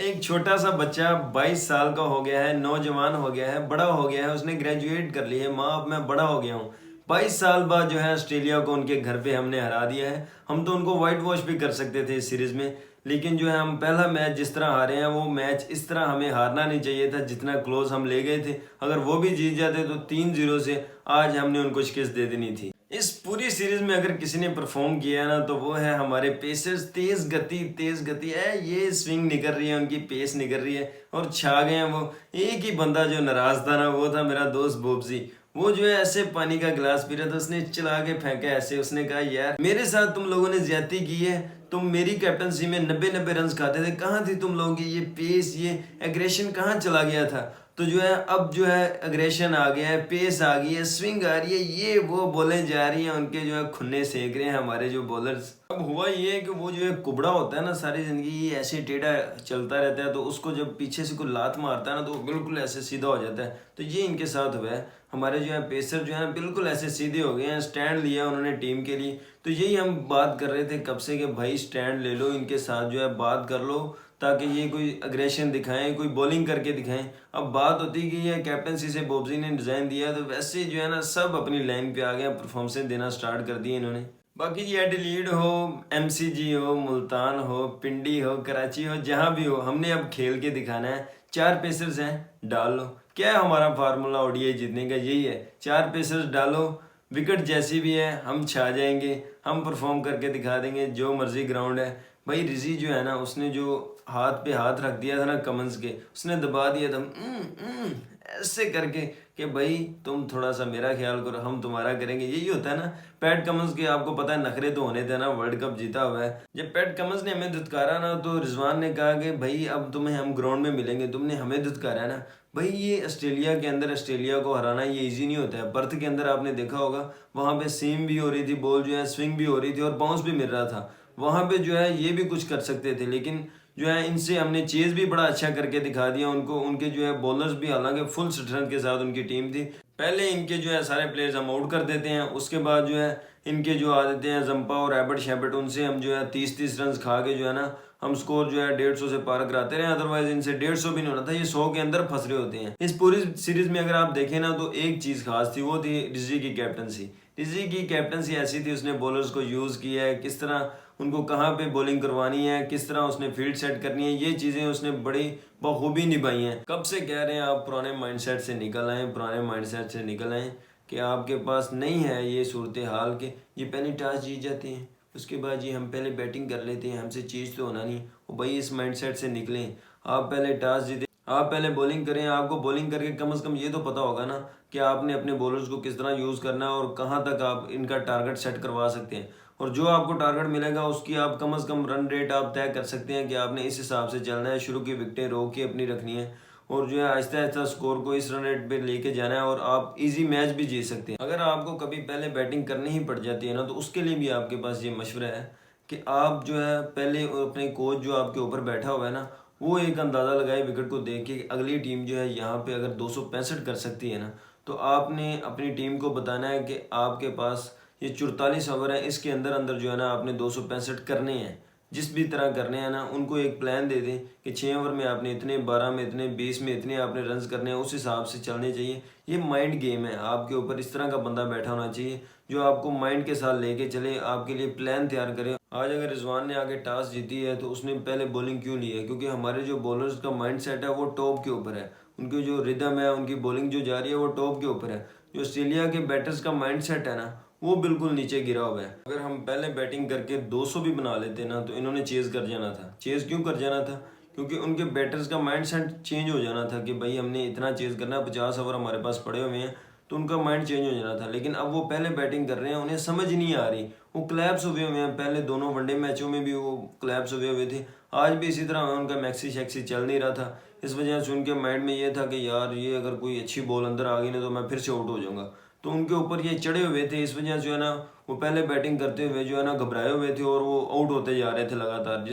एक छोटा सा बच्चा 22 साल का हो गया है, नौजवान हो गया है, बड़ा हो गया है, उसने ग्रेजुएट कर लिया है। माँ, अब मैं बड़ा हो गया हूँ। 22 साल बाद जो है ऑस्ट्रेलिया को उनके घर पे हमने हरा दिया है। हम तो उनको वाइट वॉश भी कर सकते थे इस सीरीज में, लेकिन जो है हम पहला मैच जिस तरह हारे हैं वो मैच इस तरह हमें हारना नहीं चाहिए था जितना क्लोज हम ले गए थे। अगर वो भी जीत जाते तो 3-0 से आज हमने उनको शिकस्त दे देनी थी। इस पूरी सीरीज में अगर किसी ने परफॉर्म किया है ना तो वो है हमारे पेसर्स। तेज गति है, ये स्विंग निकल रही है, उनकी पेस निकल रही है और छा गए हैं वो। एक ही बंदा जो नाराज था ना वो था मेरा दोस्त बोबजी। वो जो है ऐसे पानी का गिलास पी रहा था, उसने चला के फेंका ऐसे। उसने कहा यार मेरे साथ तुम लोगों ने ज्यादती की है, तुम मेरी कैप्टनसी में 90 रन खाते थे, कहाँ थी तुम लोगों की ये पेस, ये एग्रेशन कहाँ चला गया था। तो जो है अब जो है अग्रेशन आ गया है, पेस आ गई है, स्विंग आ रही है, ये वो बॉलें जा रही हैं, उनके जो है खुन्ने सेक रहे हैं हमारे जो बॉलर्स। अब हुआ ये है कि वो जो है कुबड़ा होता है ना, सारी जिंदगी ऐसे टेढ़ा चलता रहता है, तो उसको जब पीछे से कोई लात मारता है ना तो वो बिल्कुल ऐसे सीधा हो जाता है। तो ये इनके साथ हुआ है। हमारे जो है पेसर जो है बिल्कुल ऐसे सीधे हो गए हैं, स्टैंड लिया उन्होंने टीम के लिए। तो यही हम बात कर रहे थे कब से कि भाई स्टैंड ले लो, इनके साथ जो है बात कर लो ताकि ये कोई अग्रेशन दिखाएं, कोई बॉलिंग करके दिखाएं। अब बात होती कि ये कैप्टनसी से बोबजी ने डिज़ाइन दिया तो वैसे जो है ना सब अपनी लाइन पे आ गए, परफॉर्मेंस देना स्टार्ट कर दिए इन्होंने। बाकी ये एडिलीड हो, एमसीजी हो, मुल्तान हो, पिंडी हो, कराची हो, जहाँ भी हो, हमने अब खेल के दिखाना है। 4 पेसर्स हैं, डाल लो। क्या है हमारा फार्मूला ओडीआई जीतने का? यही है, 4 पेसर्स डालो, विकेट जैसी भी है हम छा जाएंगे, हम परफॉर्म करके दिखा देंगे जो मर्जी ग्राउंड है। भाई रिजी जो है ना, उसने जो हाथ पे हाथ रख दिया था ना कमंस के, उसने दबा दिया था ऐसे करके कि भाई तुम थोड़ा सा मेरा ख्याल करो, हम तुम्हारा करेंगे। यही होता है ना। पैट कमंस के आपको पता है नखरे तो होने थे ना, वर्ल्ड कप जीता हुआ है। जब पैट कमंस ने हमें धुतकारा ना तो रिजवान ने कहा कि भाई अब तुम्हें हम ग्राउंड में मिलेंगे, तुमने हमें धुतकारा है ना। भाई ये ऑस्ट्रेलिया के अंदर ऑस्ट्रेलिया को हराना ये इजी नहीं होता है। पर्थ के अंदर आपने देखा होगा, वहाँ पे सीम भी हो रही थी, बॉल जो है स्विंग भी हो रही थी और बाउंस भी मिल रहा था। वहाँ पे जो है ये भी कुछ कर सकते थे, लेकिन जो है इनसे हमने चेज भी बड़ा अच्छा करके दिखा दिया उनको। उनके जो है बॉलर्स भी हालांकि फुल स्ट्रेंथ के साथ उनकी टीम थी। पहले इनके जो है सारे प्लेयर्स हम आउट कर देते हैं, उसके बाद जो है इनके जो आ देते हैं जंपा और एबर्ट शैबर्ट, उनसे हम जो है 30-30 रन खा के जो है ना हम स्कोर जो है 150 से पार कराते रहे। अदरवाइज इनसे 150 भी नहीं होना था, ये 100 के अंदर फंस रहे होते हैं। इस पूरी सीरीज में अगर आप देखें ना तो एक चीज खास थी, वो थी रिजी की कैप्टनसी। रिजी की कैप्टनसी ऐसी थी, उसने बॉलर्स को यूज किया है, किस तरह उनको कहाँ पे बॉलिंग करवानी है, किस तरह उसने फील्ड सेट करनी है, ये चीज़ें उसने बड़ी बखूबी निभाई हैं। कब से कह रहे हैं आप पुराने माइंडसेट से निकल आएँ, पुराने माइंडसेट से निकल आएँ कि आपके पास नहीं है ये सूरत हाल के ये पहले टॉस जीत जाते हैं, उसके बाद ये हम पहले बैटिंग कर लेते हैं, हमसे चीज़ तो होना नहीं। वो भाई इस माइंडसेट से निकलें। आप पहले टॉस जीतें, आप पहले बॉलिंग करें। आपको बॉलिंग करके कम से कम ये तो पता होगा ना कि आपने अपने बॉलर्स को किस तरह यूज़ करना है और कहाँ तक आप इनका टारगेट सेट करवा सकते हैं। और जो आपको टारगेट मिलेगा उसकी आप कम से कम रन रेट आप तय कर सकते हैं कि आपने इस हिसाब से चलना है। शुरू की विकेटें रोक के अपनी रखनी है और जो है आहिस्ता आहिस्ता स्कोर को इस रन रेट पे लेके जाना है और आप इजी मैच भी जीत सकते हैं। अगर आपको कभी पहले बैटिंग करनी ही पड़ जाती है ना तो उसके लिए भी आपके पास ये मशवरा है कि आप जो है पहले अपने कोच जो आपके ऊपर बैठा हुआ है ना, वो एक अंदाज़ा लगाए विकेट को देख के अगली टीम जो है यहाँ पे अगर 265 कर सकती है ना, तो आपने अपनी टीम को बताना है कि आपके पास ये 44 ओवर है, इसके अंदर अंदर जो है ना आपने 265 करने हैं। जिस भी तरह करने हैं ना, उनको एक प्लान दे दें कि 6 ओवर में आपने इतने, 12 में इतने, 20 में इतने आपने रन्स करने हैं, उस हिसाब से चलने चाहिए। ये माइंड गेम है, आपके ऊपर इस तरह का बंदा बैठा होना चाहिए जो आपको माइंड के साथ लेके चले, आपके लिए प्लान तैयार करे। आज अगर रिजवान ने आगे टॉस जीती है तो उसने पहले बॉलिंग क्यों ली है? क्योंकि हमारे जो बॉलर्स का माइंड सेट है वो टॉप के ऊपर है, उनकी जो रिदम है, उनकी बॉलिंग जो जा रही है वो टॉप के ऊपर है। जो ऑस्ट्रेलिया के बैटर्स का माइंड सेट है ना, वो बिल्कुल नीचे गिरा हुआ है। अगर हम पहले बैटिंग करके 200 भी बना लेते ना तो इन्होंने चेज कर जाना था। चेज क्यों कर जाना था? क्योंकि उनके बैटर्स का माइंड सेट चेंज हो जाना था कि भाई हमने इतना चेज करना है, 50 ओवर हमारे पास पड़े हुए हैं, तो उनका माइंड चेंज हो जाना था। लेकिन अब वो पहले बैटिंग कर रहे हैं, उन्हें समझ नहीं आ रही, वो क्लैप्स हुए हुए हैं। पहले दोनों वनडे मैचों में भी वो क्लैप्स हुए हुए थे, आज भी इसी तरह उनका मैक्सी शैक्सी चल नहीं रहा था। इस वजह से उनके माइंड में ये था कि यार ये अगर कोई अच्छी बॉल अंदर आ गई ना तो मैं फिर से आउट हो जाऊंगा। तो उनके ऊपर ये चढ़े हुए थे, इस वजह से जो है ना वो पहले बैटिंग करते हुए जो है ना घबराए हुए थे और वो आउट होते जा रहे थे लगातार।